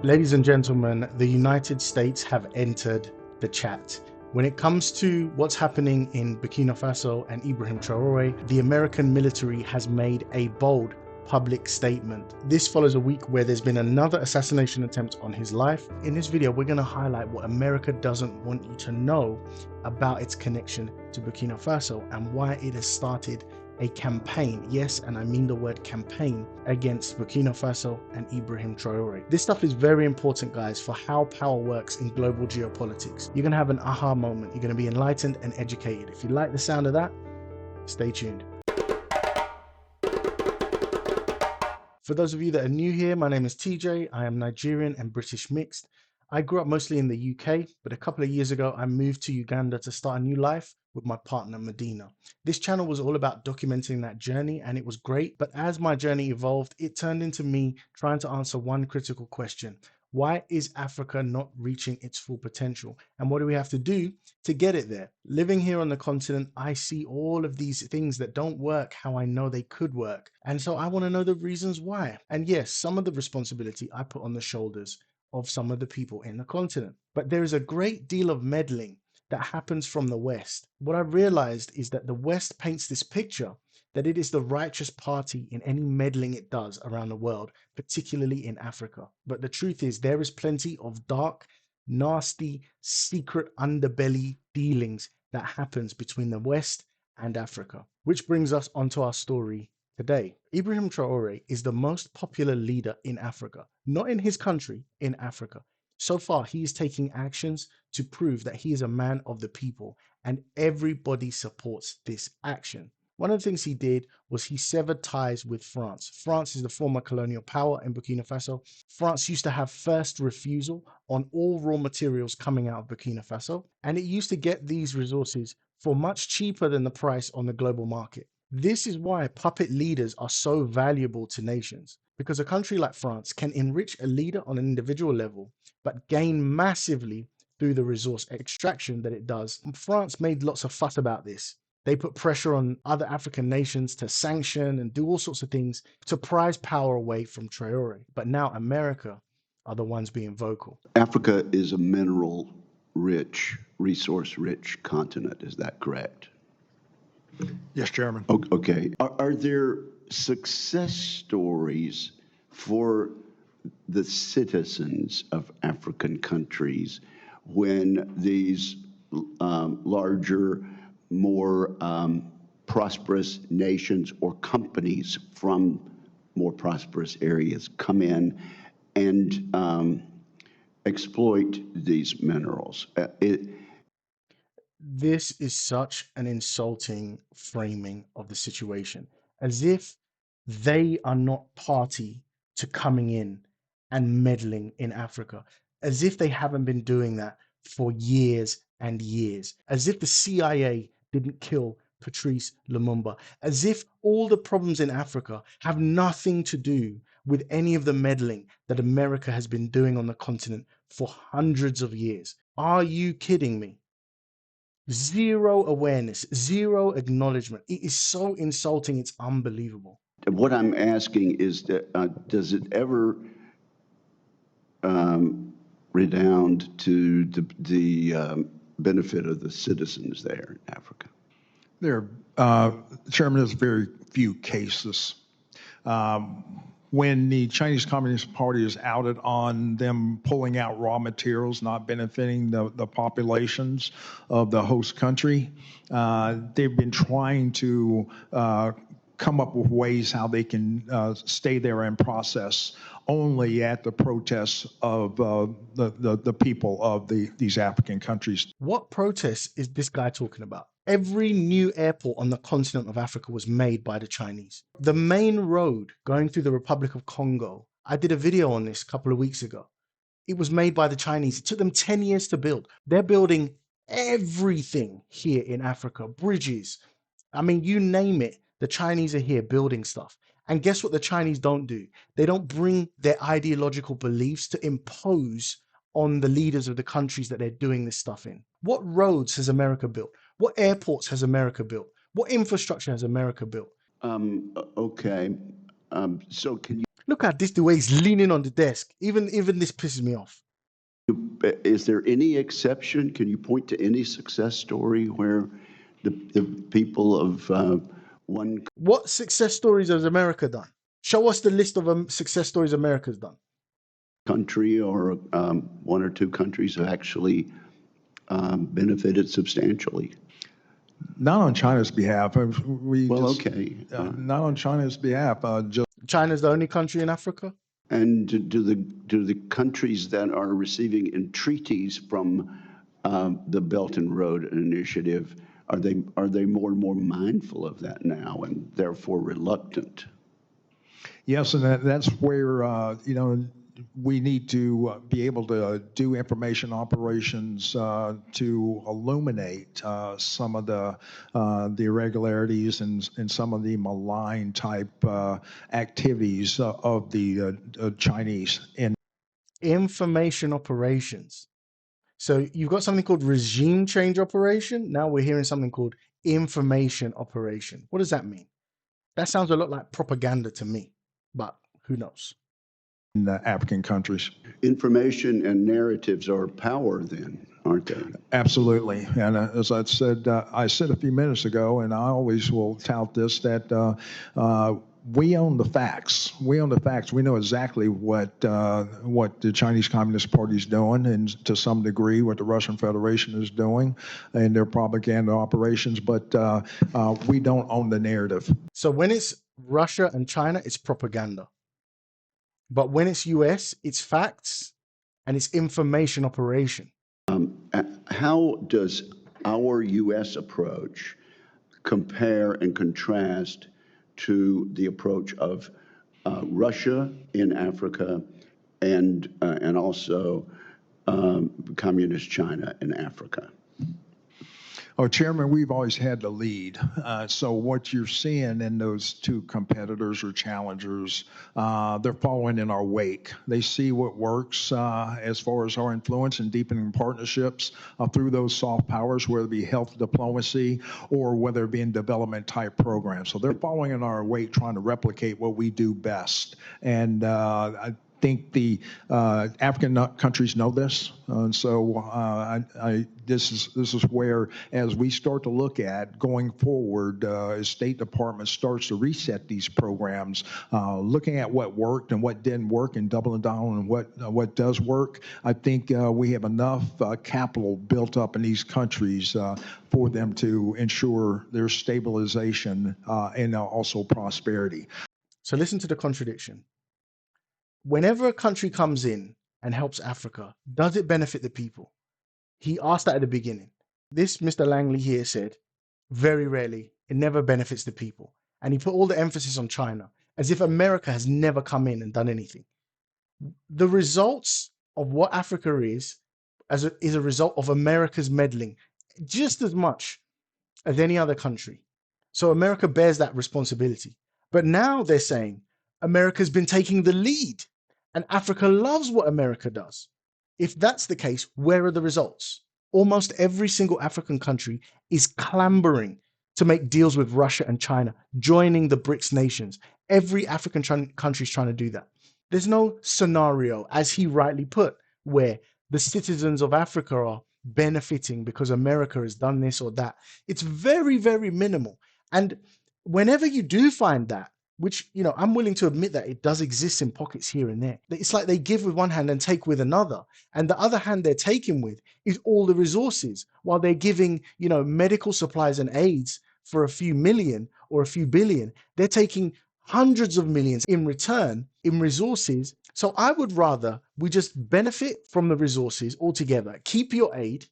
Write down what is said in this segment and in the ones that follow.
Ladies and gentlemen, the United States have entered the chat. When it comes to what's happening in Burkina Faso and Ibrahim Traore, the American military has made a bold public statement. This follows a week where there's been another assassination attempt on his life. In this video, we're going to highlight what America doesn't want you to know about its connection to Burkina Faso and why it has started a campaign, yes, and I mean the word campaign, against Burkina Faso and Ibrahim Traore. This stuff is very important, guys, for how power works in global geopolitics. You're going to have an aha moment. You're going to be enlightened and educated. If you like the sound of that, stay tuned. For those of you that are new here, my name is TJ. I am Nigerian and British mixed. I grew up mostly in the UK, but a couple of years ago, I moved to Uganda to start a new life with my partner, Medina. This channel was all about documenting that journey, and it was great. But as my journey evolved, it turned into me trying to answer one critical question. Why is Africa not reaching its full potential? And what do we have to do to get it there? Living here on the continent, I see all of these things that don't work how I know they could work. And so I want to know the reasons why. And yes, some of the responsibility I put on the shoulders of some of the people in the continent. But there is a great deal of meddling that happens from the West. What I realized is that the West paints this picture that it is the righteous party in any meddling it does around the world, particularly in Africa. But the truth is there is plenty of dark, nasty, secret underbelly dealings that happens between the West and Africa. Which brings us onto our story today. Ibrahim Traore is the most popular leader in Africa, not in his country, in Africa. So far, he is taking actions to prove that he is a man of the people, and everybody supports this action. One of the things he did was he severed ties with France. France is the former colonial power in Burkina Faso. France used to have first refusal on all raw materials coming out of Burkina Faso, and it used to get these resources for much cheaper than the price on the global market. This is why puppet leaders are so valuable to nations, because a country like France can enrich a leader on an individual level, but gain massively through the resource extraction that it does. France made lots of fuss about this. They put pressure on other African nations to sanction and do all sorts of things to prize power away from Traore. But now America are the ones being vocal. Africa is a mineral-rich, resource-rich continent. Is that correct? Yes, Chairman. Okay. Are there success stories for the citizens of African countries when these larger, more prosperous nations or companies from more prosperous areas come in and exploit these minerals? This is such an insulting framing of the situation, as if they are not party to coming in and meddling in Africa, as if they haven't been doing that for years and years, as if the CIA didn't kill Patrice Lumumba, as if all the problems in Africa have nothing to do with any of the meddling that America has been doing on the continent for hundreds of years. Are you kidding me? Zero awareness, zero acknowledgement. It is so insulting, it's unbelievable. What I'm asking is that does it ever redound to the benefit of the citizens there in Africa? Chairman, there's very few cases. When the Chinese Communist Party is outed on them pulling out raw materials, not benefiting the populations of the host country, they've been trying to come up with ways how they can stay there and process only at the protests of the people of these African countries. What protests is this guy talking about? Every new airport on the continent of Africa was made by the Chinese. The main road going through the Republic of Congo, I did a video on this a couple of weeks ago. It was made by the Chinese. It took them 10 years to build. They're building everything here in Africa, bridges. I mean, you name it, the Chinese are here building stuff. And guess what the Chinese don't do? They don't bring their ideological beliefs to impose on the leaders of the countries that they're doing this stuff in. What roads has America built? What airports has America built? What infrastructure has America built? Okay. So can you Look at this, the way he's leaning on the desk. Even this pisses me off. Is there any exception? Can you point to any success story where the people of one What success stories has America done? Show us the list of success stories America's done. country or one or two countries have actually benefited substantially? Not on China's behalf. Not on China's behalf. Just China's the only country in Africa? And do the countries that are receiving entreaties from the Belt and Road Initiative, are they more and more mindful of that now and therefore reluctant? Yes, and that's where we need to be able to do information operations to illuminate some of the irregularities and some of the malign type activities of the Chinese. Information operations. So you've got something called regime change operation. Now we're hearing something called information operation. What does that mean? That sounds a lot like propaganda to me, but who knows? In the African countries. Information and narratives are power then, aren't they? Absolutely. And as I said a few minutes ago, and I always will tout this, that we own the facts. We own the facts. We know exactly what the Chinese Communist Party is doing, and to some degree what the Russian Federation is doing in their propaganda operations, but we don't own the narrative. So when it's Russia and China, it's propaganda. But when it's US, it's facts and it's information operation. How does our U.S. approach compare and contrast to the approach of Russia in Africa and also communist China in Africa? Oh, Chairman, we've always had the lead. So what you're seeing in those two competitors or challengers, they're following in our wake. They see what works as far as our influence and deepening partnerships through those soft powers, whether it be health diplomacy or whether it be in development type programs. So they're following in our wake, trying to replicate what we do best. And I think the African countries know this, and so this is where, as we start to look at going forward, as State Department starts to reset these programs, looking at what worked and what didn't work, and doubling down on what does work. I think we have enough capital built up in these countries for them to ensure their stabilization and also prosperity. So listen to the contradiction. Whenever a country comes in and helps Africa, does it benefit the people? He asked that at the beginning. This Mr. Langley here said, very rarely, it never benefits the people. And he put all the emphasis on China, as if America has never come in and done anything. The results of what Africa is a result of America's meddling, just as much as any other country. So America bears that responsibility. But now they're saying America's been taking the lead. And Africa loves what America does. If that's the case, where are the results? Almost every single African country is clambering to make deals with Russia and China, joining the BRICS nations. Every African country is trying to do that. There's no scenario, as he rightly put, where the citizens of Africa are benefiting because America has done this or that. It's very, very minimal. And whenever you do find that, which, I'm willing to admit that it does exist in pockets here and there. It's like they give with one hand and take with another. And the other hand they're taking with is all the resources, while they're giving, medical supplies and aids for a few million or a few billion. They're taking hundreds of millions in return in resources. So I would rather we just benefit from the resources altogether. Keep your aid,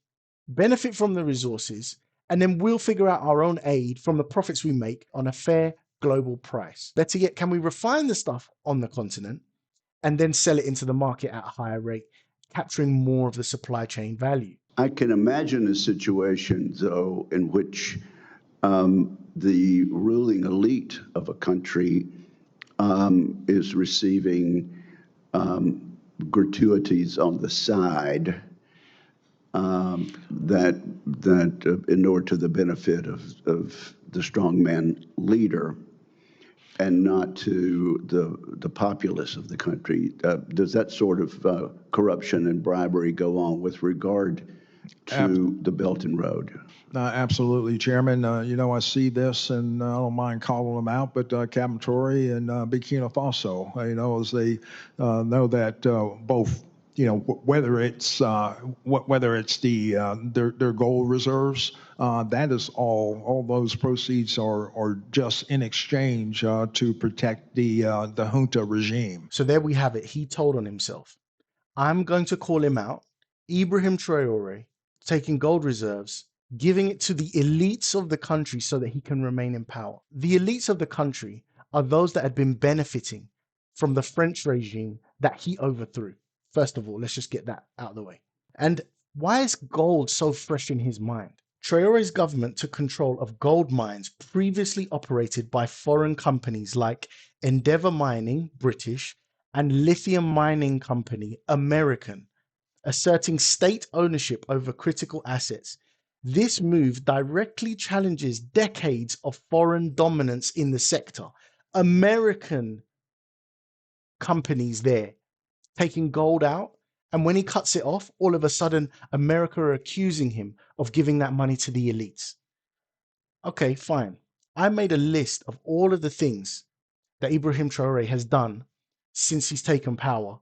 benefit from the resources, and then we'll figure out our own aid from the profits we make on a fair global price. Better yet, can we refine the stuff on the continent and then sell it into the market at a higher rate, capturing more of the supply chain value? I can imagine a situation, though, in which the ruling elite of a country is receiving gratuities on the side that inure to the benefit of the strongman leader. and not to the populace of the country. Does that sort of corruption and bribery go on with regard to the Belt and Road? Absolutely, Chairman. I see this, and I don't mind calling them out, but Captain Traore and Burkina Faso, as they know that both, whether it's their gold reserves, that is all those proceeds are just in exchange to protect the junta regime. So there we have it. He told on himself. I'm going to call him out. Ibrahim Traore taking gold reserves, giving it to the elites of the country so that he can remain in power. The elites of the country are those that had been benefiting from the French regime that he overthrew. First of all, let's just get that out of the way. And why is gold so fresh in his mind? Traore's government took control of gold mines previously operated by foreign companies like Endeavour Mining, British, and Lithium Mining Company, American, asserting state ownership over critical assets. This move directly challenges decades of foreign dominance in the sector. American companies there taking gold out, and when he cuts it off, all of a sudden, America are accusing him of giving that money to the elites. Okay, fine. I made a list of all of the things that Ibrahim Traore has done since he's taken power.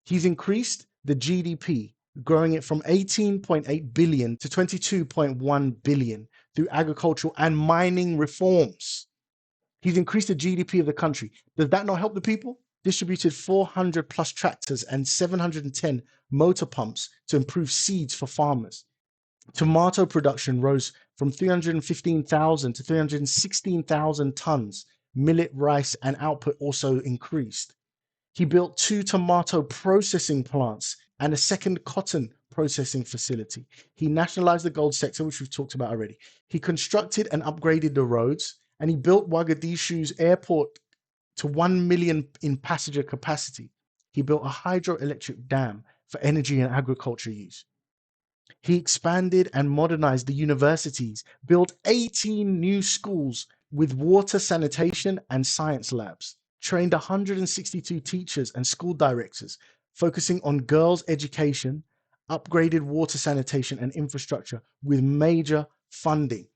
He's increased the GDP, growing it from 18.8 billion to 22.1 billion through agricultural and mining reforms. He's increased the GDP of the country. Does that not help the people? Distributed 400 plus tractors and 710 motor pumps to improve seeds for farmers. Tomato production rose from 315,000 to 316,000 tons. Millet, rice, and output also increased. He built 2 tomato processing plants and a second cotton processing facility. He nationalized the gold sector, which we've talked about already. He constructed and upgraded the roads, and he built Mogadishu's airport to 1 million in passenger capacity. He built a hydroelectric dam for energy and agriculture use. He expanded and modernized the universities, built 18 new schools with water sanitation and science labs, trained 162 teachers and school directors, focusing on girls' education, upgraded water sanitation and infrastructure with major funding.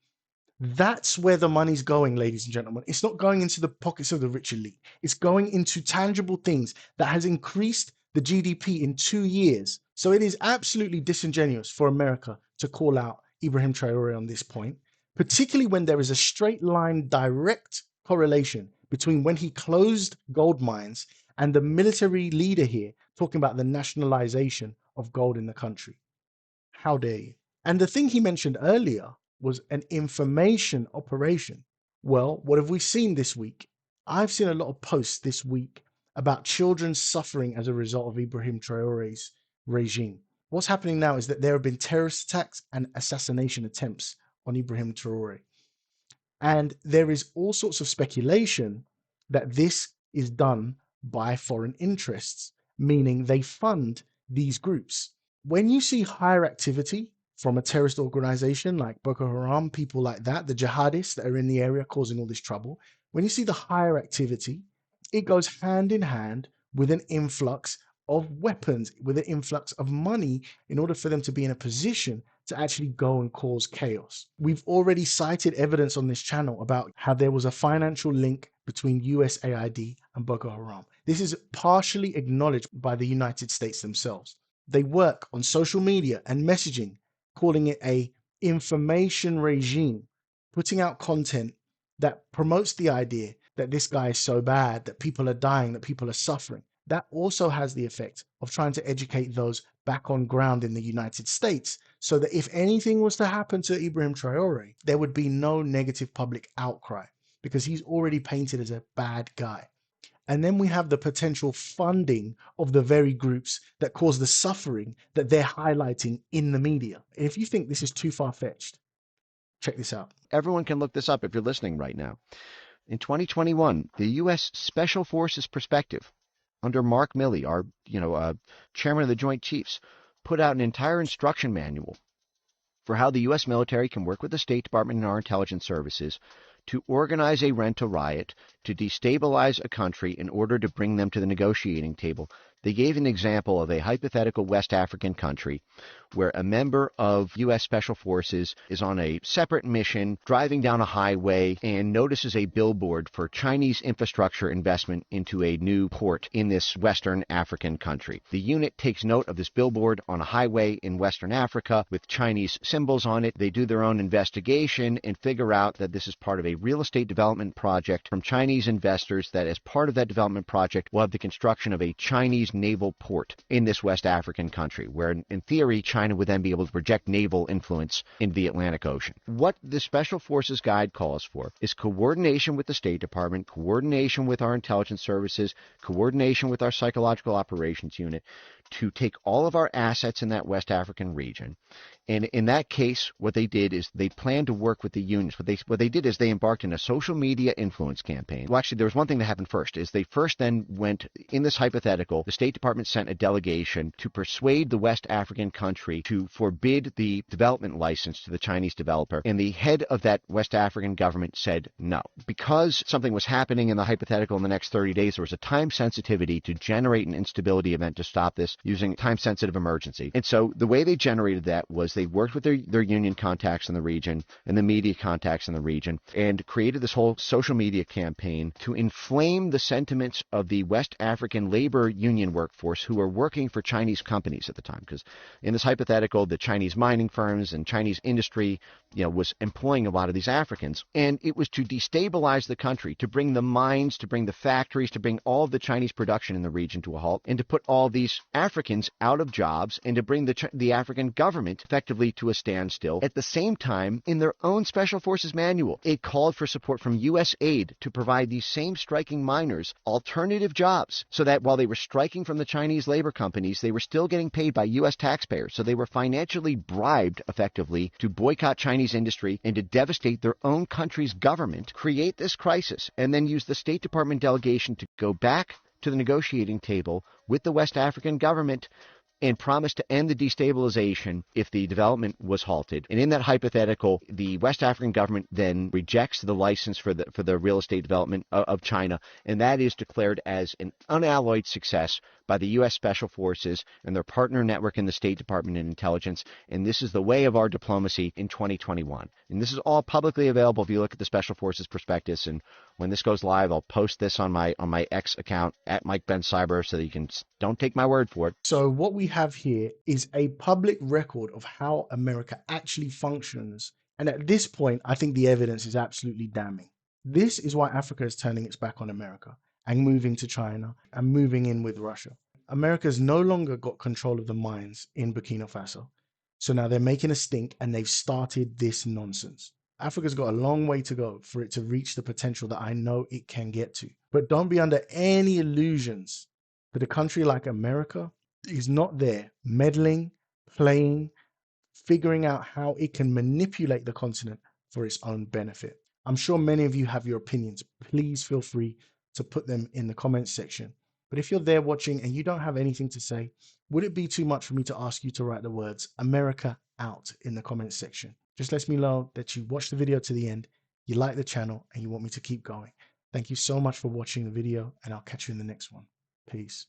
That's where the money's going, ladies and gentlemen. It's not going into the pockets of the rich elite. It's going into tangible things that has increased the GDP in 2 years. So it is absolutely disingenuous for America to call out Ibrahim Traore on this point, particularly when there is a straight line direct correlation between when he closed gold mines and the military leader here talking about the nationalization of gold in the country. How dare you? And the thing he mentioned earlier was an information operation. Well, what have we seen this week? I've seen a lot of posts this week about children suffering as a result of Ibrahim Traore's regime. What's happening now is that there have been terrorist attacks and assassination attempts on Ibrahim Traore. And there is all sorts of speculation that this is done by foreign interests, meaning they fund these groups. When you see higher activity from a terrorist organization like Boko Haram, people like that, the jihadists that are in the area causing all this trouble, when you see the higher activity, it goes hand in hand with an influx of weapons, with an influx of money in order for them to be in a position to actually go and cause chaos. We've already cited evidence on this channel about how there was a financial link between USAID and Boko Haram. This is partially acknowledged by the United States themselves. They work on social media and messaging, calling it a information regime, putting out content that promotes the idea that this guy is so bad, that people are dying, that people are suffering. That also has the effect of trying to educate those back on ground in the United States so that if anything was to happen to Ibrahim Traore, there would be no negative public outcry because he's already painted as a bad guy. And then we have the potential funding of the very groups that cause the suffering that they're highlighting in the media. And if you think this is too far-fetched, check this out. Everyone can look this up if you're listening right now. In 2021, the U.S. Special Forces Perspective, under Mark Milley, our chairman of the Joint Chiefs, put out an entire instruction manual for how the U.S. military can work with the State Department and our intelligence services to organize a rent-a-riot, to destabilize a country in order to bring them to the negotiating table. They gave an example of a hypothetical West African country where a member of U.S. Special Forces is on a separate mission, driving down a highway, and notices a billboard for Chinese infrastructure investment into a new port in this Western African country. The unit takes note of this billboard on a highway in Western Africa with Chinese symbols on it. They do their own investigation and figure out that this is part of a real estate development project from Chinese investors, that as part of that development project will have the construction of a Chinese naval port in this West African country, where in theory China would then be able to project naval influence in the Atlantic Ocean. What the Special Forces Guide calls for is coordination with the State Department, coordination with our intelligence services, coordination with our psychological operations unit to take all of our assets in that West African region. And in that case, what they did is they planned to work with the unions. What they did is they embarked in a social media influence campaign. Well, actually, there was one thing that happened first, is they first then went, in this hypothetical, the State Department sent a delegation to persuade the West African country to forbid the development license to the Chinese developer. And the head of that West African government said no. Because something was happening in the hypothetical in the next 30 days, there was a time sensitivity to generate an instability event to stop this using time-sensitive emergency. And so the way they generated that was they worked with their union contacts in the region and the media contacts in the region and created this whole social media campaign to inflame the sentiments of the West African labor union workforce who were working for Chinese companies at the time. Because in this hypothetical, the Chinese mining firms and Chinese industry, was employing a lot of these Africans. And it was to destabilize the country, to bring the mines, to bring the factories, to bring all of the Chinese production in the region to a halt, and to put all these Africans out of jobs, and to bring the African government effectively to a standstill. At the same time, in their own Special Forces manual, it called for support from U.S. aid to provide these same striking miners alternative jobs, so that while they were striking from the Chinese labor companies, they were still getting paid by U.S. taxpayers. So they were financially bribed, effectively, to boycott Chinese industry and to devastate their own country's government, create this crisis, and then use the State Department delegation to go back to the negotiating table with the West African government and promised to end the destabilization if the development was halted. And in that hypothetical, the West African government then rejects the license for the real estate development of China, and that is declared as an unalloyed success by the U.S. Special Forces and their partner network in the State Department and Intelligence. And this is the way of our diplomacy in 2021. And this is all publicly available if you look at the Special Forces prospectus. And when this goes live, I'll post this on my X account at Mike Ben Cyber, so that you can, don't take my word for it. So what we have here is a public record of how America actually functions. And at this point, I think the evidence is absolutely damning. This is why Africa is turning its back on America and moving to China and moving in with Russia. America's no longer got control of the mines in Burkina Faso. So now they're making a stink and they've started this nonsense. Africa's got a long way to go for it to reach the potential that I know it can get to. But don't be under any illusions that a country like America is not there meddling, playing, figuring out how it can manipulate the continent for its own benefit. I'm sure many of you have your opinions. Please feel free to put them in the comments section. But if you're there watching and you don't have anything to say, would it be too much for me to ask you to write the words America out in the comments section? Just let me know that you watched the video to the end, you like the channel, and you want me to keep going. Thank you so much for watching the video, and I'll catch you in the next one. Peace.